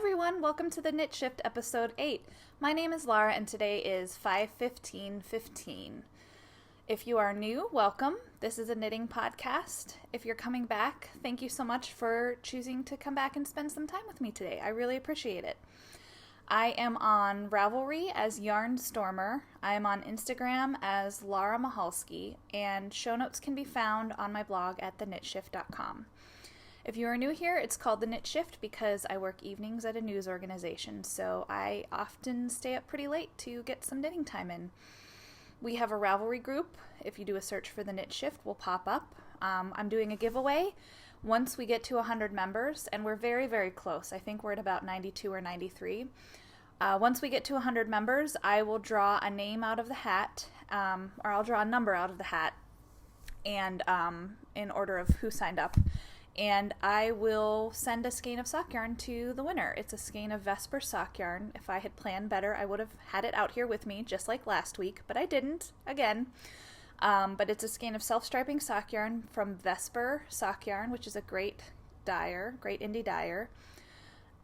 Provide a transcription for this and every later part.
everyone, welcome to the Knit Shift episode 8. My name is Laura and today is 5/15/15. If you are new, welcome. This is a knitting podcast. If you're coming back, thank you so much for choosing to come back and spend some time with me today. I really appreciate it. I am on Ravelry as Yarn Stormer. I am on Instagram as Laura Mahalski, and show notes can be found on my blog at theknitshift.com. If you are new here, it's called The Knit Shift because I work evenings at a news organization, so I often stay up pretty late to get some knitting time in. We have a Ravelry group. If you do a search for The Knit Shift, will pop up. I'm doing a giveaway once we get to 100 members, and we're very, very close. I think we're at about 92 or 93. Once we get to 100 members, I will draw a name out of the hat, or I'll draw a number out of the hat, and in order of who signed up. And I will send a skein of sock yarn to the winner. It's a skein of Vesper sock yarn. If I had planned better, I would have had it out here with me, just like last week, but I didn't, again. But it's a skein of self-striping sock yarn from Vesper sock yarn, which is a great dyer, great indie dyer.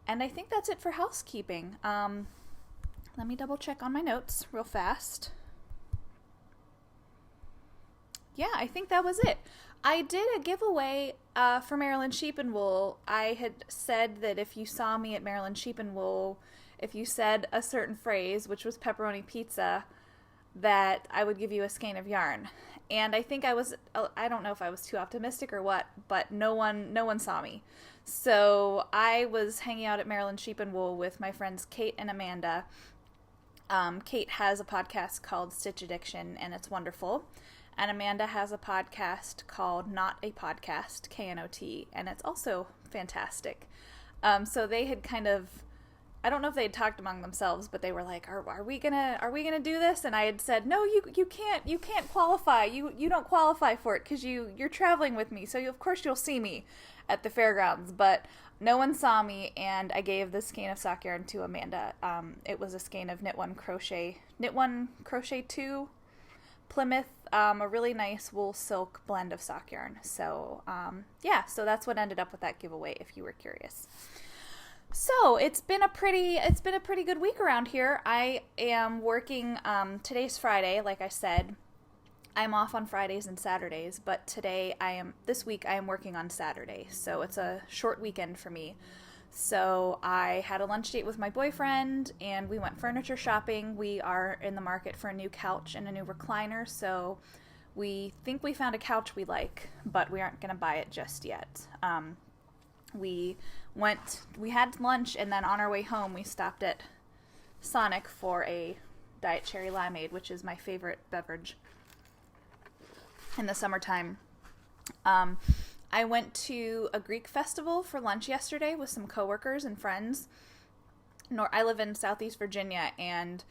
And I think that's it for housekeeping. Let me double check on my notes real fast. Yeah, I think that was it. I did a giveaway for Maryland Sheep and Wool. I had said that if you saw me at Maryland Sheep and Wool, if you said a certain phrase, which was pepperoni pizza, that I would give you a skein of yarn. And I think I don't know if I was too optimistic or what, but no one saw me. So I was hanging out at Maryland Sheep and Wool with my friends Kate and Amanda. Kate has a podcast called Stitch Addiction, and it's wonderful. And Amanda has a podcast called Not a Podcast, KNOT, and it's also fantastic. So they had kind of, I don't know if they had talked among themselves, but they were like, "Are we gonna do this?" And I had said, "No, you can't qualify. You don't qualify for it because you're traveling with me, so of course you'll see me at the fairgrounds." But no one saw me, and I gave the skein of sock yarn to Amanda. It was a skein of Knit One Crochet 2 Plymouth, a really nice wool silk blend of sock yarn. So yeah, so that's what ended up with that giveaway, if you were curious. So it's been a pretty good week around here. I am working. Today's Friday, like I said. I'm off on Fridays and Saturdays, but this week I am working on Saturday, so it's a short weekend for me. So I had a lunch date with my boyfriend, and we went furniture shopping. We are in the market for a new couch and a new recliner, so we think we found a couch we like, but we aren't going to buy it just yet. We had lunch, and then on our way home, we stopped at Sonic for a Diet Cherry Limeade, which is my favorite beverage in the summertime. I went to a Greek festival for lunch yesterday with some coworkers and friends. I live in Southeast Virginia, and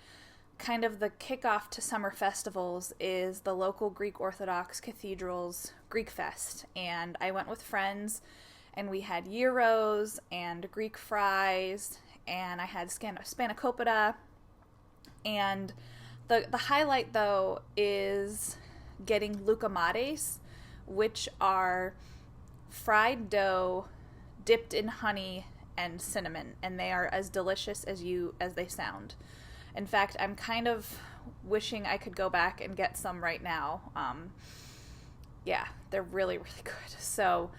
kind of the kickoff to summer festivals is the local Greek Orthodox Cathedral's Greek Fest. And I went with friends, and we had gyros and Greek fries, and I had spanakopita. And the highlight, though, is getting loukoumades, which are fried dough dipped in honey and cinnamon, and they are as delicious as they sound. In fact, I'm kind of wishing I could go back and get some right now. Yeah, they're really, really good. So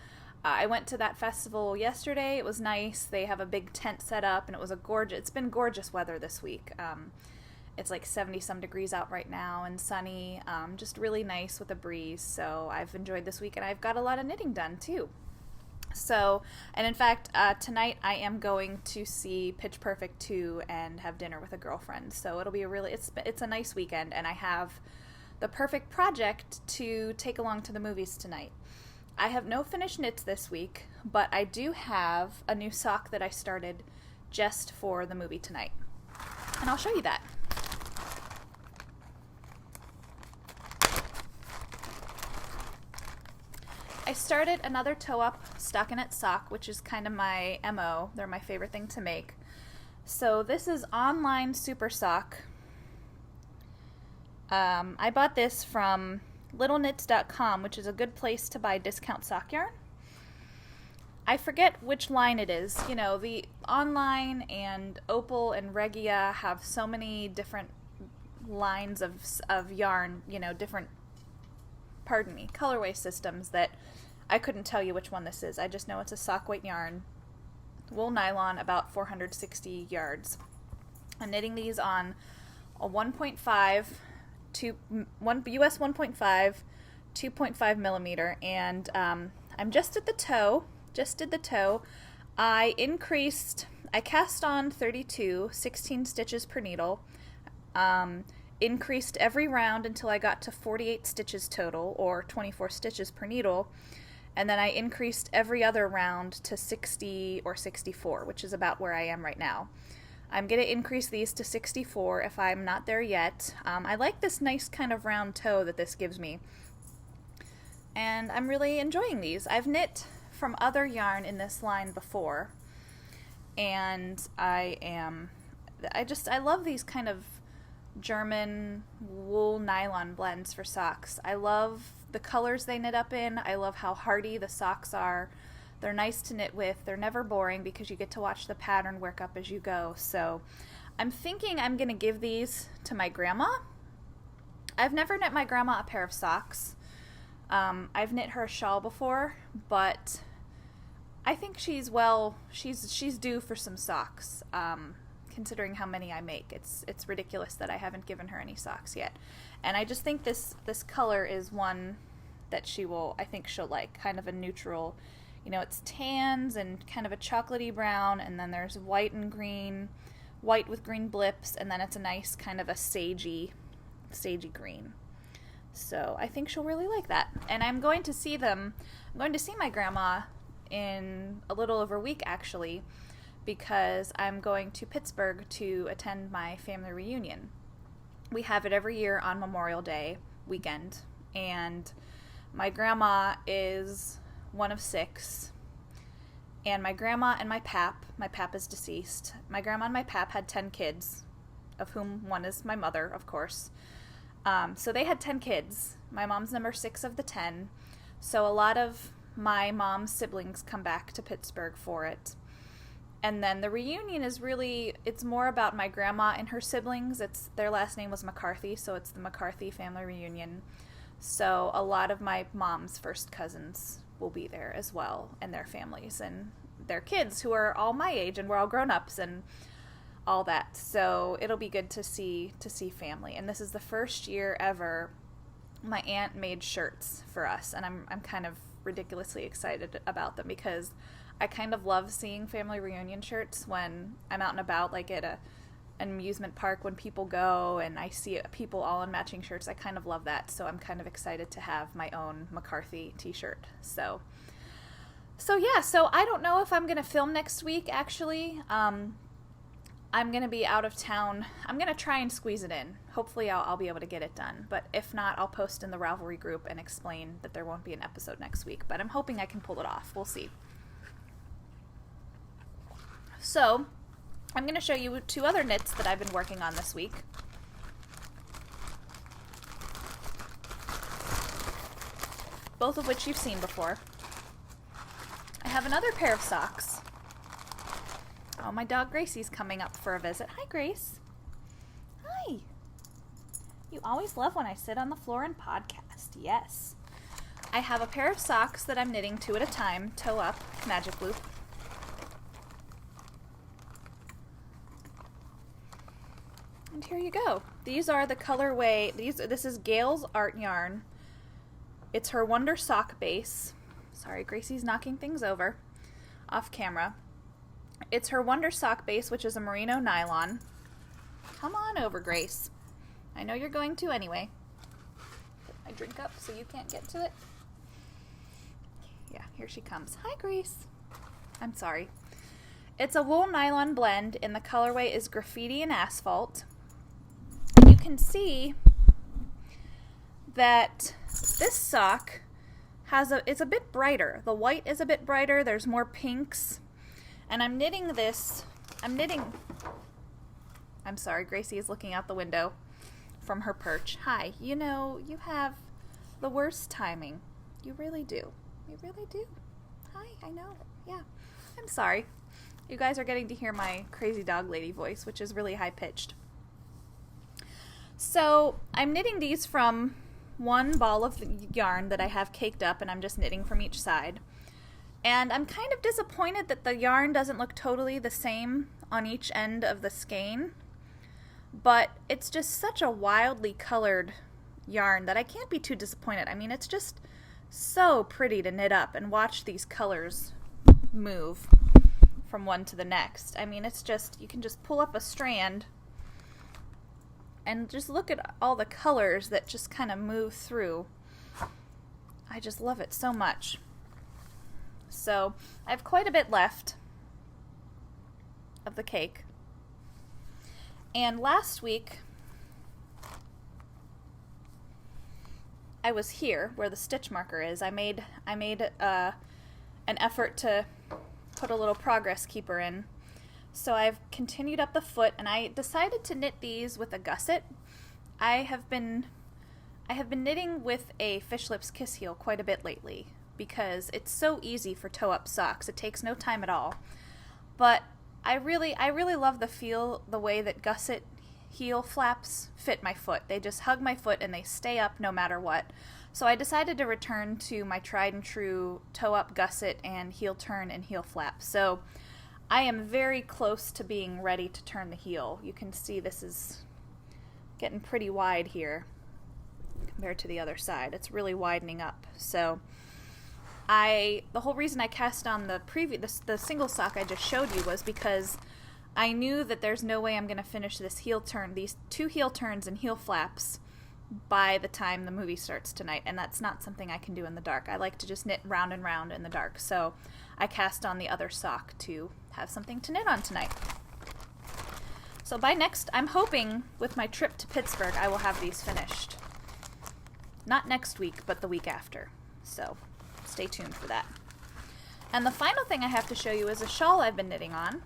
I went to that festival yesterday. It was nice. They have a big tent set up, and it's been gorgeous weather this week. It's like 70-some degrees out right now and sunny, just really nice with a breeze. So I've enjoyed this week, and I've got a lot of knitting done too. So, and in fact, tonight I am going to see Pitch Perfect 2 and have dinner with a girlfriend. So it'll be it's a nice weekend, and I have the perfect project to take along to the movies tonight. I have no finished knits this week, but I do have a new sock that I started just for the movie tonight. And I'll show you that. I started another toe-up stockinette sock, which is kind of my MO. They're my favorite thing to make. So this is Online Super Sock. I bought this from littleknits.com, which is a good place to buy discount sock yarn. I forget which line it is. You know, the Online and Opal and Regia have so many different lines of yarn, you know, different, colorway systems that I couldn't tell you which one this is. I just know it's a sock weight yarn, wool nylon, about 460 yards. I'm knitting these on a 1.5 to US 1.5, 2.5 millimeter, and I'm just at the toe. Just did the toe. I cast on 32, 16 stitches per needle. Increased every round until I got to 48 stitches total, or 24 stitches per needle, and then I increased every other round to 60 or 64, which is about where I am right now. I'm going to increase these to 64 if I'm not there yet. I like this nice kind of round toe that this gives me, and I'm really enjoying these. I've knit from other yarn in this line before, and I love these kind of German wool nylon blends for socks. I love the colors they knit up in. I love how hardy the socks are. They're nice to knit with. They're never boring because you get to watch the pattern work up as you go. So I'm thinking I'm going to give these to my grandma. I've never knit my grandma a pair of socks. I've knit her a shawl before, but I think she's due for some socks. Considering how many I make, it's ridiculous that I haven't given her any socks yet. And I just think this color is one that I think she'll like, kind of a neutral, you know, it's tans and kind of a chocolatey brown, and then there's white and green, white with green blips, and then it's a nice kind of a sagey green. So I think she'll really like that. And I'm going to see my grandma in a little over a week, actually, because I'm going to Pittsburgh to attend my family reunion. We have it every year on Memorial Day weekend, and my grandma is one of 6, and my grandma and my pap is deceased. My grandma and my pap had 10 kids, of whom one is my mother, of course. So they had 10 kids. My mom's number 6 of the 10. So a lot of my mom's siblings come back to Pittsburgh for it. And then the reunion is it's more about my grandma and her siblings. Their last name was McCarthy, so it's the McCarthy family reunion. So a lot of my mom's first cousins will be there as well, and their families and their kids, who are all my age, and we're all grown-ups and all that. So it'll be good to see family. And this is the first year ever my aunt made shirts for us, and I'm kind of ridiculously excited about them, because I kind of love seeing family reunion shirts when I'm out and about, like at an amusement park when people go and I see people all in matching shirts. I kind of love that, so I'm kind of excited to have my own McCarthy t-shirt. So I don't know if I'm going to film next week, actually. I'm going to be out of town. I'm going to try and squeeze it in. Hopefully I'll be able to get it done. But if not, I'll post in the Ravelry group and explain that there won't be an episode next week. But I'm hoping I can pull it off. We'll see. So, I'm going to show you 2 other knits that I've been working on this week. Both of which you've seen before. I have another pair of socks. Oh, my dog Gracie's coming up for a visit. Hi, Grace. Hi. You always love when I sit on the floor and podcast. Yes. I have a pair of socks that I'm knitting 2 at a time, toe up, magic loop. And here you go. These are the colorway. This is Gail's Art Yarn. It's her Wonder Sock base. Sorry, Gracie's knocking things over off camera. It's her Wonder Sock base, which is a merino nylon. Come on over, Grace. I know you're going to anyway. Put my drink up so you can't get to it. Yeah, here she comes. Hi, Grace. I'm sorry. It's a wool nylon blend, and the colorway is Graffiti and Asphalt. You can see that this sock it's a bit brighter. The white is a bit brighter. There's more pinks. And I'm sorry, Gracie is looking out the window from her perch. Hi, you have the worst timing. You really do. You really do. Hi, I know. Yeah, I'm sorry. You guys are getting to hear my crazy dog lady voice, which is really high-pitched. So I'm knitting these from one ball of yarn that I have caked up, and I'm just knitting from each side. And I'm kind of disappointed that the yarn doesn't look totally the same on each end of the skein, but it's just such a wildly colored yarn that I can't be too disappointed. I mean, it's just so pretty to knit up and watch these colors move from one to the next. I mean, it's just, you can just pull up a strand and just look at all the colors that just kind of move through. I just love it so much. So I have quite a bit left of the cake. And last week I was here where the stitch marker is. I made an effort to put a little progress keeper in. So I've continued up the foot, and I decided to knit these with a gusset. I have been knitting with a Fish Lips Kiss Heel quite a bit lately because it's so easy for toe-up socks. It takes no time at all. But I really love the feel, the way that gusset heel flaps fit my foot. They just hug my foot and they stay up no matter what. So I decided to return to my tried and true toe-up gusset and heel turn and heel flap. So I am very close to being ready to turn the heel. You can see this is getting pretty wide here compared to the other side. It's really widening up. So the whole reason I cast on the single sock I just showed you was because I knew that there's no way I'm going to finish this heel turn, these 2 heel turns and heel flaps, by the time the movie starts tonight, and that's not something I can do in the dark. I like to just knit round and round in the dark, so I cast on the other sock to have something to knit on tonight. So I'm hoping with my trip to Pittsburgh I will have these finished. Not next week, but the week after. So stay tuned for that. And the final thing I have to show you is a shawl I've been knitting on.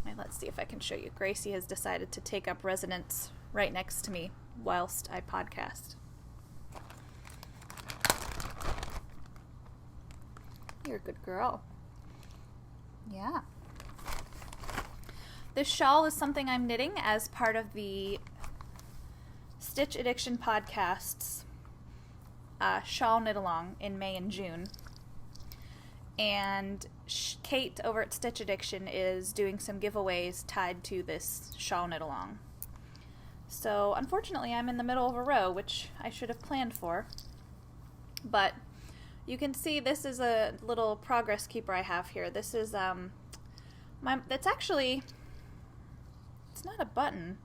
And let's see if I can show you. Gracie has decided to take up residence right next to me whilst I podcast. You're a good girl. Yeah. This shawl is something I'm knitting as part of the Stitch Addiction podcast's shawl knit along in May and June. And Kate over at Stitch Addiction is doing some giveaways tied to this shawl knit along. So unfortunately I'm in the middle of a row, which I should have planned for. But you can see this is a little progress keeper I have here. This is it's actually, it's not a button.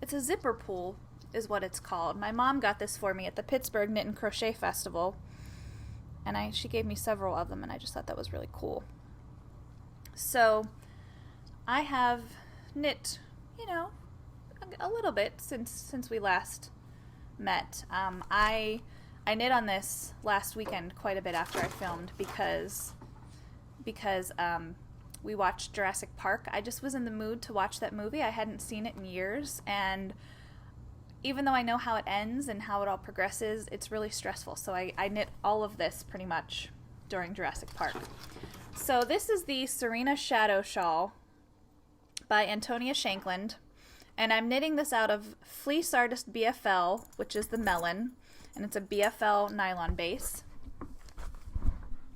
It's a zipper pull is what it's called. My mom got this for me at the Pittsburgh Knit and Crochet Festival. And she gave me several of them, and I just thought that was really cool. So I have knit, a little bit since we last met. I knit on this last weekend quite a bit after I filmed because we watched Jurassic Park. I just was in the mood to watch that movie. I hadn't seen it in years, and even though I know how it ends and how it all progresses, it's really stressful. So I knit all of this pretty much during Jurassic Park. So this is the Serena Shadow Shawl by Antonia Shankland. And I'm knitting this out of Fleece Artist BFL, which is the melon. And it's a BFL nylon base.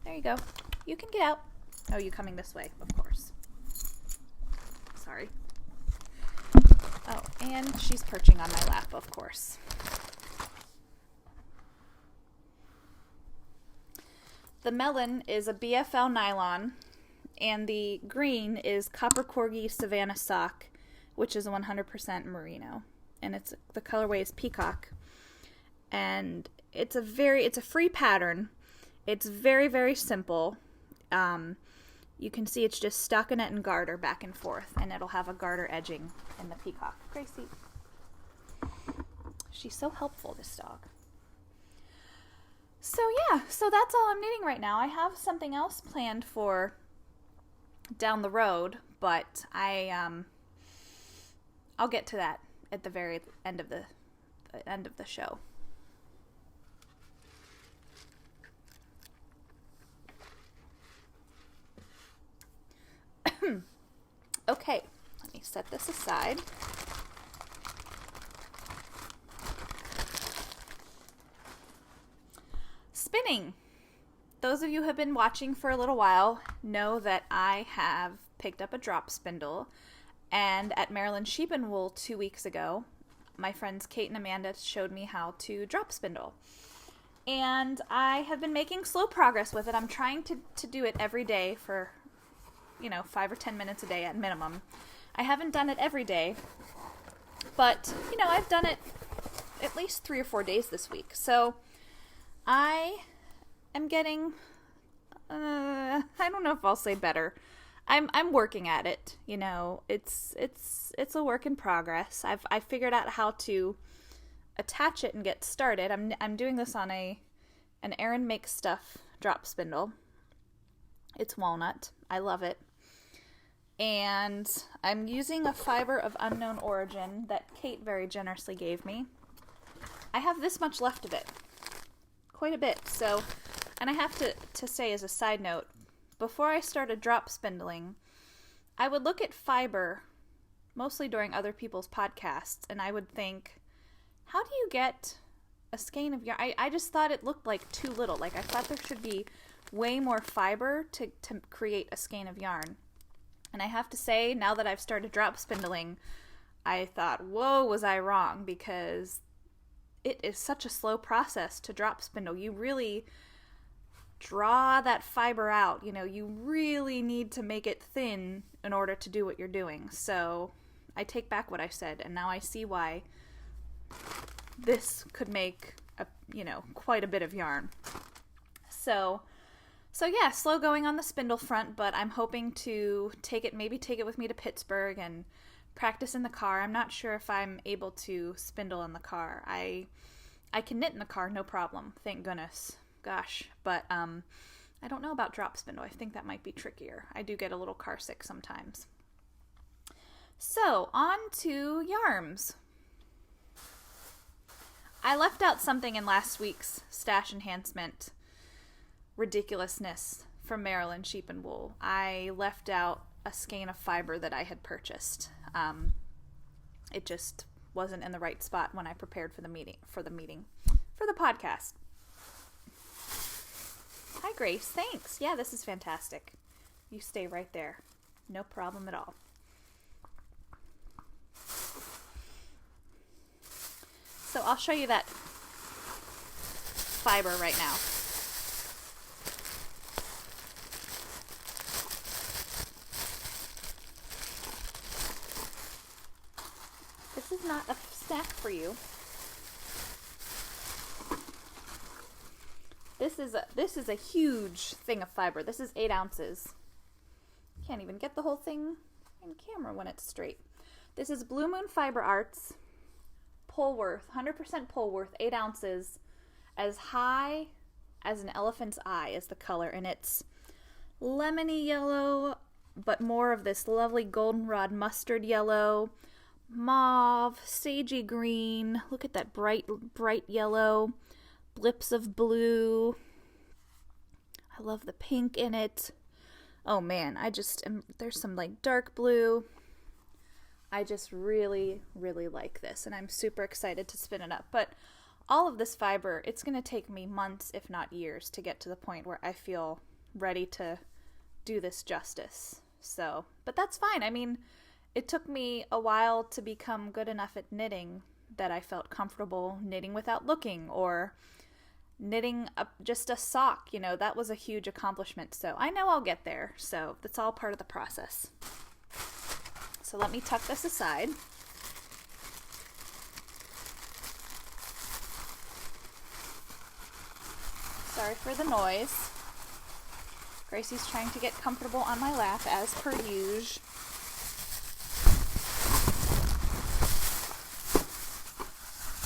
There you go. You can get out. Oh, you coming this way, of course. Sorry. Oh, and she's perching on my lap, of course. The melon is a BFL nylon, and the green is Copper Corgi Savannah Sock, which is a 100% merino, and the colorway is Peacock, and it's a free pattern. It's very, very simple. You can see it's just stockinette and garter back and forth, and it'll have a garter edging in the peacock. Gracie. She's so helpful, this dog. So yeah, so that's all I'm knitting right now. I have something else planned for down the road, but I'll get to that at the very end of the show. Okay, let me set this aside. Spinning. Those of you who have been watching for a little while know that I have picked up a drop spindle, and at Maryland Sheep and Wool 2 weeks ago, my friends Kate and Amanda showed me how to drop spindle. And I have been making slow progress with it. I'm trying to do it every day for, 5 or 10 minutes a day at minimum. I haven't done it every day, but, I've done it at least 3 or 4 days this week. So I am getting, I don't know if I'll say better. I'm working at it. It's a work in progress. I figured out how to attach it and get started. I'm doing this on an Erin Makes Stuff drop spindle. It's walnut. I love it. And I'm using a fiber of unknown origin that Kate very generously gave me. I have this much left of it. Quite a bit. So, and I have to say as a side note, before I started drop spindling, I would look at fiber, mostly during other people's podcasts, and I would think, how do you get a skein of yarn? I just thought it looked like too little. Like, I thought there should be way more fiber to create a skein of yarn. And I have to say, now that I've started drop spindling, I thought, whoa, was I wrong? Because it is such a slow process to drop spindle. You really draw that fiber out. You really need to make it thin in order to do what you're doing. So I take back what I said, and now I see why this could make quite a bit of yarn. So yeah, slow going on the spindle front, but I'm hoping to take it with me to Pittsburgh and practice in the car. I'm not sure if I'm able to spindle in the car. I can knit in the car, no problem, thank goodness. Gosh, but I don't know about drop spindle. I think that might be trickier. I do get a little car sick sometimes. So, on to yarns. I left out something in last week's stash enhancement ridiculousness from Maryland Sheep and Wool. I left out a skein of fiber that I had purchased. It just wasn't in the right spot when I prepared for the podcast. Hi, Grace. Thanks. Yeah, this is fantastic. You stay right there. No problem at all. So I'll show you that fiber right now. This is not a snack for you. This is a huge thing of fiber. This is 8 ounces. Can't even get the whole thing in camera when it's straight. This is Blue Moon Fiber Arts Polworth, 100% Polworth, 8 ounces, as high as an elephant's eye is the color, and it's lemony yellow, but more of this lovely goldenrod mustard yellow, mauve, sagey green. Look at that bright yellow. Blips of blue. I love the pink in it. Oh man, there's some like dark blue. I just really, really like this, and I'm super excited to spin it up. But all of this fiber, it's going to take me months, if not years, to get to the point where I feel ready to do this justice. So, but that's fine. I mean, it took me a while to become good enough at knitting that I felt comfortable knitting without looking, or knitting just a sock. That was a huge accomplishment. So I know I'll get there. So that's all part of the process. So let me tuck this aside. Sorry for the noise. Gracie's trying to get comfortable on my lap as per usual.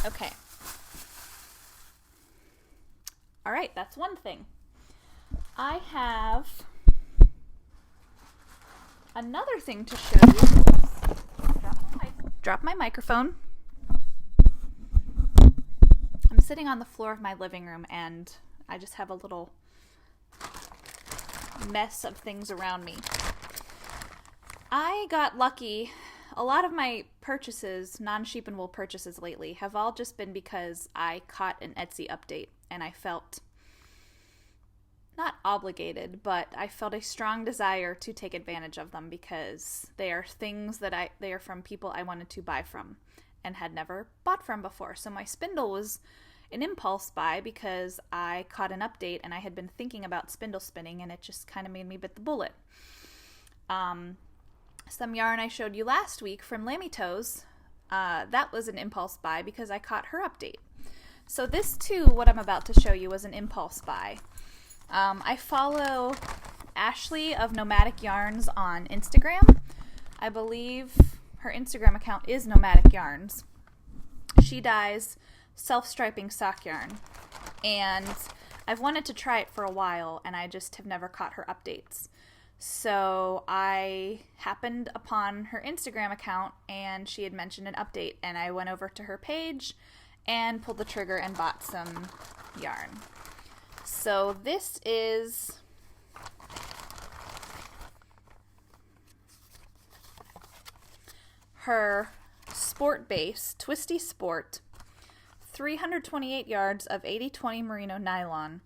Okay. All right, that's one thing. I have another thing to show you. Drop my microphone. I'm sitting on the floor of my living room, and I just have a little mess of things around me. I got lucky. A lot of my purchases, non-sheep and wool purchases lately, have all just been because I caught an Etsy update and I felt not obligated, but I felt a strong desire to take advantage of them because they are things that they are from people I wanted to buy from and had never bought from before. So my spindle was an impulse buy because I caught an update and I had been thinking about spindle spinning and it just kind of made me bit the bullet. Some yarn I showed you last week from Lammy Toes, that was an impulse buy because I caught her update. So this too, what I'm about to show you, was an impulse buy. I follow Ashley of Nomadic Yarns on Instagram. I believe her Instagram account is Nomadic Yarns. She dyes self-striping sock yarn, and I've wanted to try it for a while, and I just have never caught her updates. So I happened upon her Instagram account, and she had mentioned an update, and I went over to her page and pulled the trigger and bought some yarn. So this is her Sport Base, Twisty Sport, 328 yards of 80/20 merino nylon.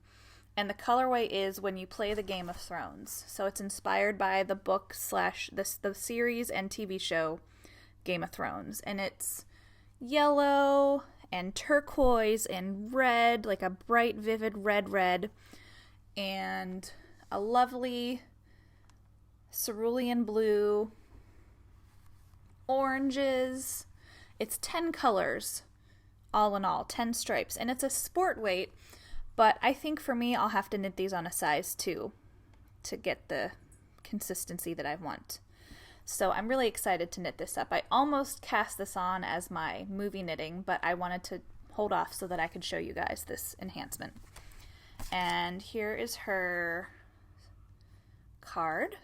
And the colorway is When You Play the Game of Thrones. So it's inspired by the book / the series and TV show Game of Thrones. And it's yellow and turquoise and red, like a bright, vivid red. And a lovely cerulean blue, oranges. It's 10 colors, all in all, 10 stripes. And it's a sport weight. But I think for me, I'll have to knit these on a size 2 to get the consistency that I want. So I'm really excited to knit this up. I almost cast this on as my movie knitting, but I wanted to hold off so that I could show you guys this enhancement. And here is her card.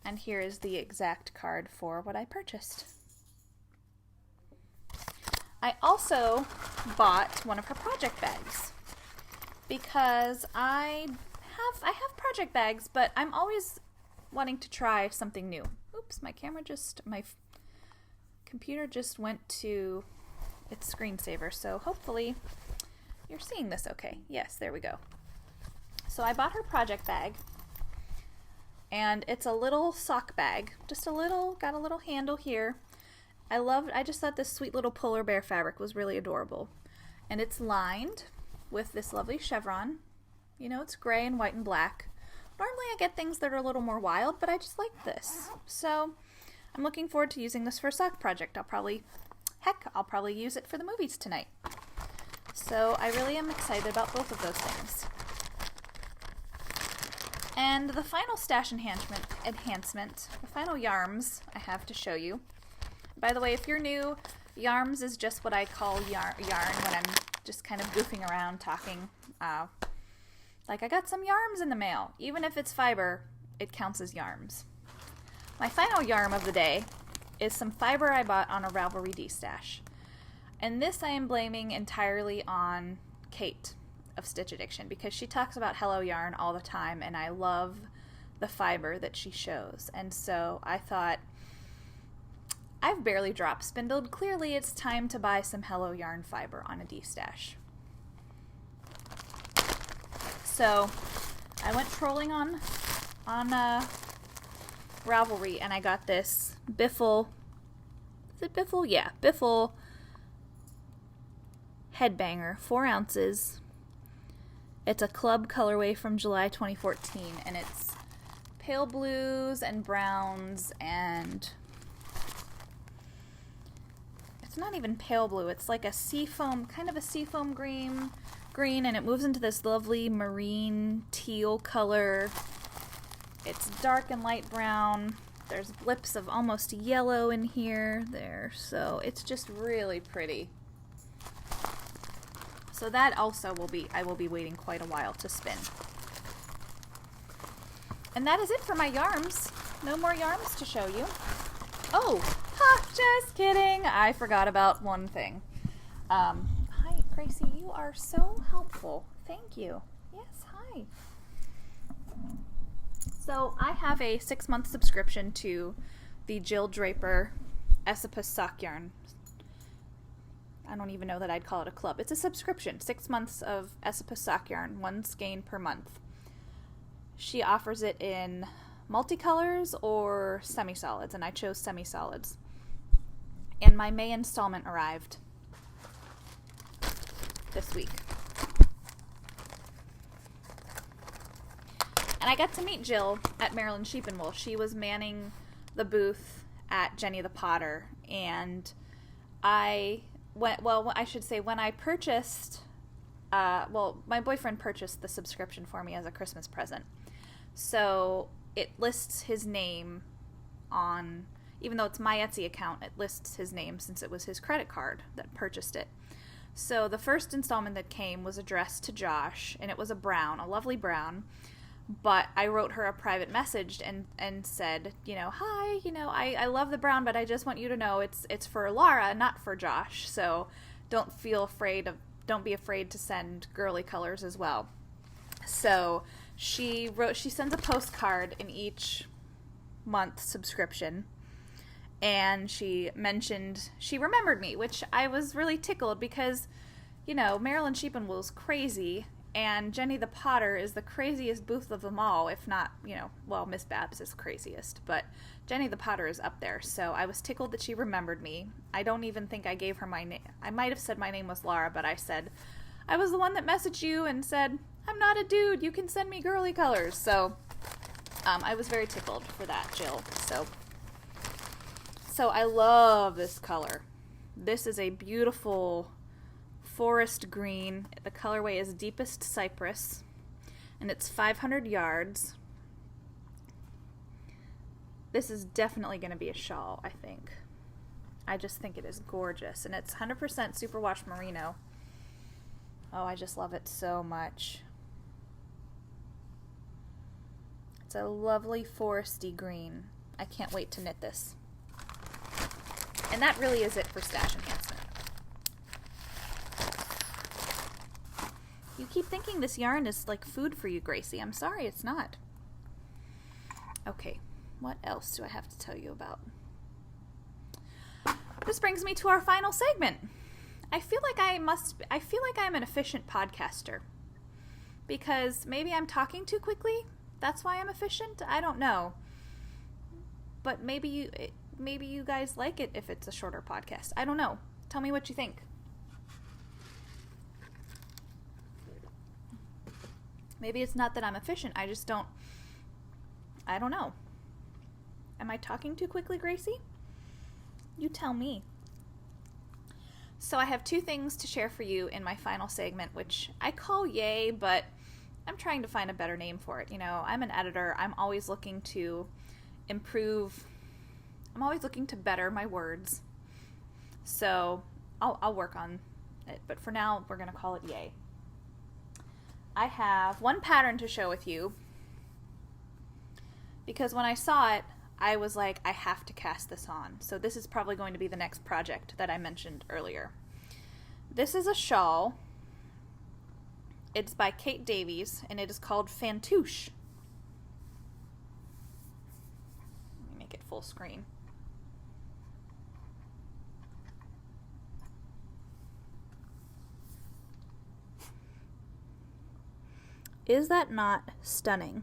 And here is the exact card for what I purchased. I also bought one of her project bags because I have project bags, but I'm always wanting to try something new. Oops, my computer just went to its screensaver, so hopefully you're seeing this okay. Yes, there we go. So I bought her project bag, and it's a little sock bag, got a little handle here. I just thought this sweet little polar bear fabric was really adorable. And it's lined with this lovely chevron. You know, it's gray and white and black. Normally I get things that are a little more wild, but I just like this. So I'm looking forward to using this for a sock project. I'll probably use it for the movies tonight. So I really am excited about both of those things. And the final stash enhancement, the final yarms I have to show you. By the way, if you're new, yarms is just what I call yarn when I'm just kind of goofing around talking. Like I got some yarms in the mail. Even if it's fiber, it counts as yarms. My final yarn of the day is some fiber I bought on a Ravelry D-stash. And this I am blaming entirely on Kate of Stitch Addiction because she talks about Hello Yarn all the time and I love the fiber that she shows. And so I thought, I've barely drop spindled. Clearly it's time to buy some Hello Yarn fiber on a D-stash. So I went trolling on Ravelry and I got this Biffle. Is it Biffle? Yeah, Biffle headbanger, 4 ounces. It's a club colorway from July 2014 and it's pale blues and browns and it's not even pale blue. It's like a seafoam, kind of a seafoam green, and it moves into this lovely marine teal color. It's dark and light brown. There's blips of almost yellow in here, so it's just really pretty. So that also I will be waiting quite a while to spin. And that is it for my yarns. No more yarns to show you. Oh, just kidding. I forgot about one thing. Hi, Gracie. You are so helpful. Thank you. Yes, hi. So I have a 6-month subscription to the Jill Draper Esopus sock yarn. I don't even know that I'd call it a club. It's a subscription. 6 months of Esopus sock yarn, 1 skein per month. She offers it in multicolors or semi-solids, and I chose semi-solids. And my May installment arrived this week. And I got to meet Jill at Maryland Sheep and Wool. She was manning the booth at Jenny the Potter, and I went, well, I should say when I purchased, my boyfriend purchased the subscription for me as a Christmas present. So it lists his name on, even though it's my Etsy account, it lists his name since it was his credit card that purchased it. So the first installment that came was addressed to Josh, and it was a brown, a lovely brown. But I wrote her a private message and said, hi, I love the brown, but I just want you to know it's for Laura, not for Josh. So don't be afraid to send girly colors as well. So she sends a postcard in each month subscription. And she mentioned she remembered me, which I was really tickled because, Maryland Sheep and Wool is crazy. And Jenny the Potter is the craziest booth of them all, if not, Miss Babs is craziest, but Jenny the Potter is up there. So I was tickled that she remembered me. I don't even think I gave her my name. I might have said my name was Laura, but I said, I was the one that messaged you and said, I'm not a dude, you can send me girly colors. So I was very tickled for that, Jill. So I love this color. This is a beautiful forest green. The colorway is Deepest Cypress, and it's 500 yards. This is definitely going to be a shawl, I think. I just think it is gorgeous, and it's 100% superwash merino. Oh, I just love it so much. It's a lovely foresty green. I can't wait to knit this. And that really is it for stash enhancement. You keep thinking this yarn is like food for you, Gracie. I'm sorry, it's not. Okay, what else do I have to tell you about? This brings me to our final segment. I feel like I'm an efficient podcaster. Because maybe I'm talking too quickly? That's why I'm efficient? I don't know. But maybe you guys like it if it's a shorter podcast. I don't know. Tell me what you think. Maybe it's not that I'm efficient. I don't know. Am I talking too quickly, Gracie? You tell me. So I have 2 things to share for you in my final segment, which I call Yay, but I'm trying to find a better name for it. I'm an editor. I'm always looking to improve. I'm always looking to better my words. So I'll work on it. But for now, we're going to call it Yay. I have one pattern to show with you because when I saw it, I was like, I have to cast this on. So this is probably going to be the next project that I mentioned earlier. This is a shawl. It's by Kate Davies, and it is called Fantouche. Let me make it full screen. Is that not stunning?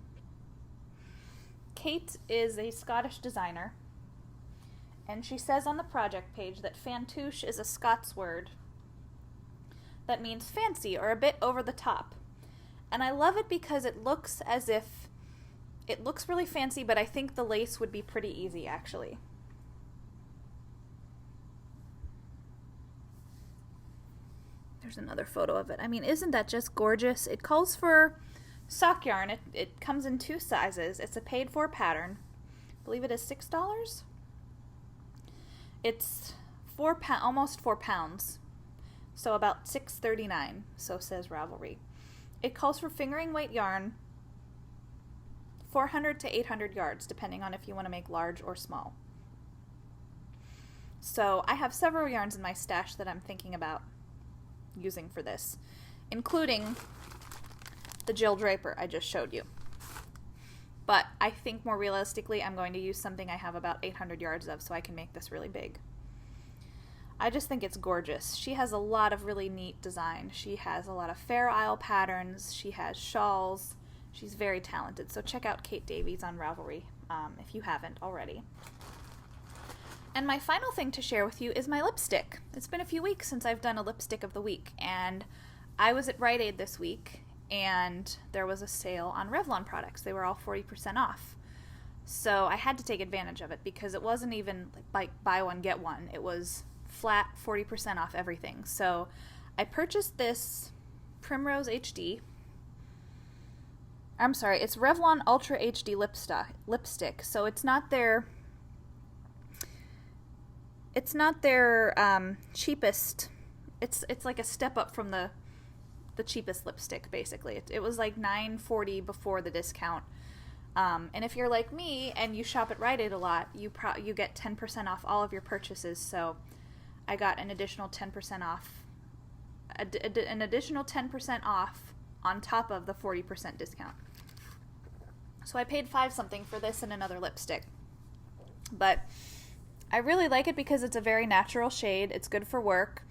Kate is a Scottish designer, and she says on the project page that Fantouche is a Scots word that means fancy or a bit over the top. And I love it because it looks really fancy, but I think the lace would be pretty easy, actually. There's another photo of it. I mean, isn't that just gorgeous? It calls for sock yarn. It comes in 2 sizes. It's a paid-for pattern. I believe it is $6. It's almost 4 pounds, so about $6.39. So says Ravelry. It calls for fingering weight yarn, 400 to 800 yards, depending on if you want to make large or small. So I have several yarns in my stash that I'm thinking about using for this, including the Jill Draper I just showed you. But I think more realistically, I'm going to use something I have about 800 yards of so I can make this really big. I just think it's gorgeous. She has a lot of really neat design. She has a lot of Fair Isle patterns. She has shawls. She's very talented. So check out Kate Davies on Ravelry if you haven't already. And my final thing to share with you is my lipstick. It's been a few weeks since I've done a lipstick of the week, and I was at Rite Aid this week, and there was a sale on Revlon products. They were all 40% off. So I had to take advantage of it because it wasn't even like buy one, get one. It was flat 40% off everything. So I purchased this Primrose HD. I'm sorry, it's Revlon Ultra HD lipstick. So it's not their cheapest. It's like a step up from the cheapest lipstick, basically. It was like $9.40 before the discount. And if you're like me and you shop at Rite Aid a lot, you get 10% off all of your purchases. So I got an additional 10% off, an additional 10% off on top of the 40% discount. So I paid $5 something for this and another lipstick. But I really like it because it's a very natural shade. It's good for work.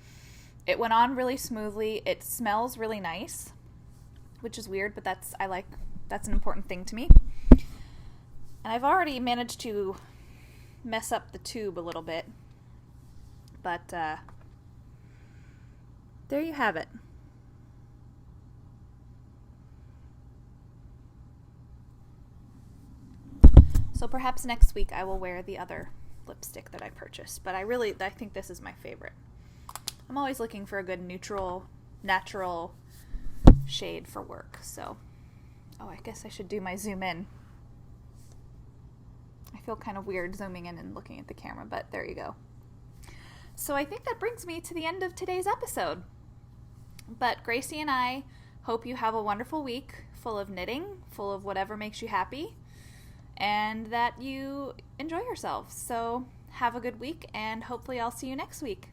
It went on really smoothly. It smells really nice, which is weird, but that's an important thing to me. And I've already managed to mess up the tube a little bit. But there you have it. So perhaps next week I will wear the other lipstick that I purchased. But I think this is my favorite. I'm always looking for a good neutral, natural shade for work. So, I guess I should do my zoom in. I feel kind of weird zooming in and looking at the camera, but there you go. So I think that brings me to the end of today's episode. But Gracie and I hope you have a wonderful week full of knitting, full of whatever makes you happy, and that you enjoy yourselves. So have a good week, and hopefully I'll see you next week.